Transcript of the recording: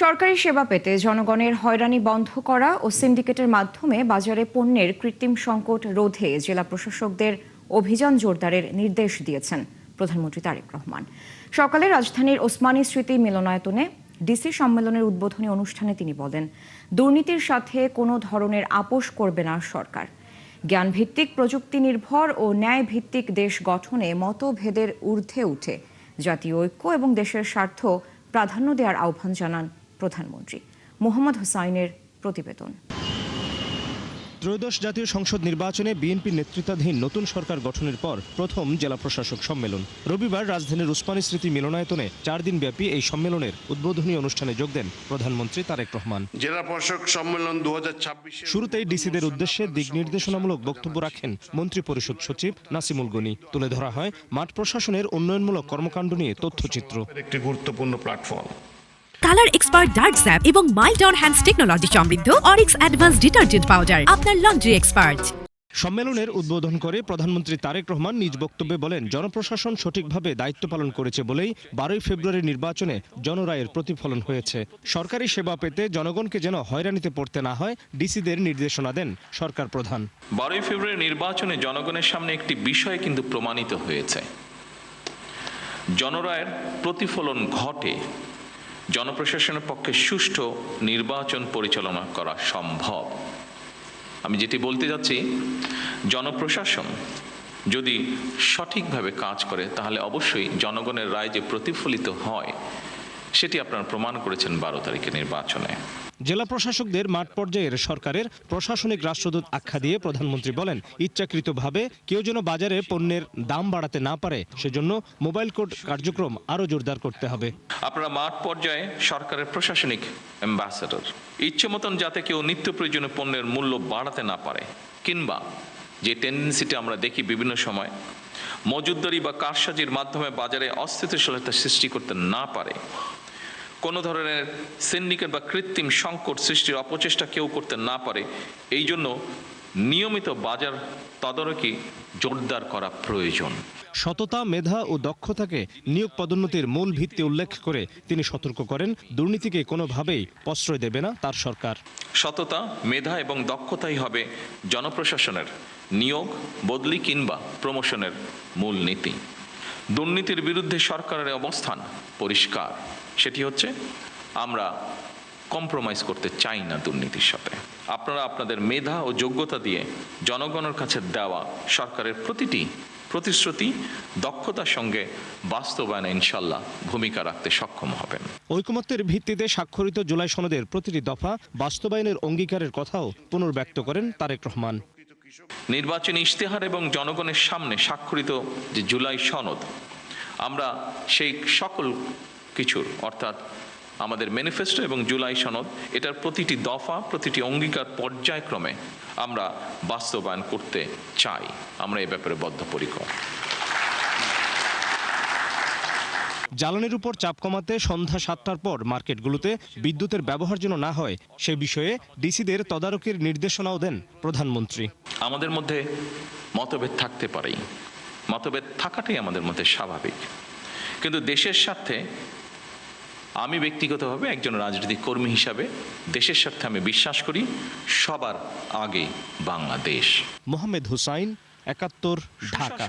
সরকারি সেবা পেতে জনগণের হয়রানি বন্ধ করা ও সিন্ডিকেটের মাধ্যমে বাজারে পণ্যের কৃত্রিম সংকট রোধে জেলা প্রশাসকদের অভিযান জোরদারের নির্দেশ দিয়েছেন প্রধানমন্ত্রী তারেক রহমান। সকালে রাজধানীর ওসমানী স্মৃতি মিলনায়তনে ডিসি সম্মেলনের উদ্বোধনী অনুষ্ঠানে তিনি বলেন, দুর্নীতির সাথে কোনো ধরনের আপোষ করবে না সরকার। জ্ঞানভিত্তিক, প্রযুক্তি নির্ভর ও ন্যায় ভিত্তিক দেশ গঠনে মতভেদের ঊর্ধ্বে উঠে জাতীয় ঐক্য এবং দেশের স্বার্থ প্রাধান্য দেওয়ার আহ্বান জানান প্রধানমন্ত্রী। মোহাম্মদ হুসাইনের প্রতিবেদন। ত্রয়োদশ জাতীয় সংসদ নির্বাচনে বিএনপি নেতৃত্বাধীন নতুন সরকার গঠনের পর প্রথম জেলা প্রশাসক সম্মেলন। রবিবার রাজধানীর ওসমানী স্মৃতি মিলনায়তনে 4 দিনব্যাপী এই সম্মেলনের উদ্বোধনী অনুষ্ঠানে যোগ দেন প্রধানমন্ত্রী তারেক রহমান। জেলা প্রশাসক সম্মেলন 2026 শুরুতেই ডিসিদের উদ্দেশ্যে দিক নির্দেশনামূলক বক্তব্য রাখেন মন্ত্রী পরিষদ সচিব নাসিমুল গনি। তুলে ধরা হয় মাঠ প্রশাসনের উন্নয়নমূলক কর্মকাণ্ড নিয়ে তথ্যচিত্র। একটি গুরুত্বপূর্ণ platform. Colour expert dark sap এবং মাইল্ড অন হ্যান্ডস টেকনোলজি সমৃদ্ধ অরিক্স অ্যাডভান্স ডিটারজেন্ট পাউডার, আপনার লন্ড্রি এক্সপার্ট। সম্মেলনের উদ্বোধন করে প্রধানমন্ত্রী তারেক রহমান নিজ বক্তব্যে বলেন, জনপ্রশাসন সঠিকভাবে দায়িত্ব পালন করেছে বলেই 12 ফেব্রুয়ারির নির্বাচনে জনরায়ের প্রতিফলন হয়েছে। সরকারি সেবা পেতে জনগণকে যেন হয়রানিতে পড়তে না হয়, ডিসিদের নির্দেশনা দেন সরকার প্রধান। 12 ফেব্রুয়ারি নির্বাচনে জনগণের সামনে একটি বিষয় কিন্তু প্রমাণিত হয়েছে, জনরায়ের প্রতিফলন ঘটে, জনপ্রশাসনের পক্ষে সুষ্ঠু নির্বাচন পরিচালনা করা সম্ভব। আমি যেটি বলতে যাচ্ছি, জনপ্রশাসন যদি সঠিকভাবে কাজ করে তাহলে অবশ্যই জনগণের রায় যে প্রতিফলিত হয় সেটি আপনারা প্রমাণ করেছেন 12 তারিখের নির্বাচনে। জেলা প্রশাসকদের মাঠ পর্যায়ের সরকারের প্রশাসনিক রাষ্ট্রদূত আখ্যা দিয়ে প্রধানমন্ত্রী বলেন, ইচ্ছাকৃতভাবে কেউ যেন বাজারে পণ্যের দাম বাড়াতে না পারে, সেজন্য মোবাইল কোড কার্যক্রম আরও জোরদার করতে হবে। আপনারা মাঠ পর্যায়ে সরকারের প্রশাসনিক অ্যাম্বাসেডর, ইচ্ছে মতন যাতে কেউ নিত্য প্রয়োজনীয় পণ্যের মূল্য বাড়াতে না পারে, কিংবা যে টেন্ডেন্সিটা আমরা দেখি বিভিন্ন সময় মজুতদারি বা কারসাজির মাধ্যমে বাজারে অস্থিতিশীলতা সৃষ্টি করতে না পারে, কোনো ধরনের সিন্ডিকেট বা কৃত্রিম সংকট সৃষ্টির অপচেষ্টা কেউ করতে না পারে, এই জন্য নিয়মিত বাজার তদারকি জোরদার করা প্রয়োজন। সততা, মেধা ও দক্ষতাকে নিয়োগ পদোন্নতির মূল ভিত্তি উল্লেখ করে তিনি সতর্ক করেন, দুর্নীতিকে কোনোভাবেই প্রশ্রয় দেবে না তার সরকার। সততা, মেধা এবং দক্ষতাই হবে জনপ্রশাসনের নিয়োগ, বদলি কিংবা প্রমোশনের মূল নীতি। দুর্নীতির বিরুদ্ধে সরকারের অবস্থান পরিষ্কার, সেটি হচ্ছে আমরা কম্প্রোমাইজ করতে চাই না দুর্নীতির সাথে। আপনারা আপনাদের মেধা ও যোগ্যতা দিয়ে জনগণের কাছে দেওয়া সরকারের প্রতিটি প্রতিশ্রুতি দক্ষতার সঙ্গে বাস্তবায়নে ইনশাল্লাহ ভূমিকা রাখতে সক্ষম হবেন। ঐকমত্যের ভিত্তিতে স্বাক্ষরিত জুলাই সনদের প্রতিটি দফা বাস্তবায়নের অঙ্গীকারের কথাও পুনর্ব্যক্ত করেন তারেক রহমান। নির্বাচনী ইশতেহার এবং জনগণের সামনে স্বাক্ষরিত যে জুলাই সনদ, আমরা সেই সকল কিছুর অর্থাৎ আমাদের ম্যানিফেস্টো এবং জুলাই সনদ, এটার প্রতিটি দফা, প্রতিটি অঙ্গীকার পর্যায়ক্রমে আমরা বাস্তবায়ন করতে চাই। আমরা এ ব্যাপারে বদ্ধপরিকর। জ্বালানির উপর চাপ কমাতে সন্ধ্যা 7টার পর মার্কেটগুলোতে বিদ্যুতের ব্যবহার যেন না হয়, সে বিষয়ে ডিসিদের তদারকির নির্দেশনাও দেন প্রধানমন্ত্রী। আমাদের মধ্যে মতভেদ থাকতে পারেই, মতভেদ থাকাটাই আমাদের মধ্যে স্বাভাবিক, কিন্তু দেশের স্বার্থে আমি ব্যক্তিগতভাবে একজন রাজনৈতিক কর্মী হিসাবে দেশের স্বার্থে আমি বিশ্বাস করি সবার আগে বাংলাদেশ। মোহাম্মদ হুসাইন, 71, ঢাকা।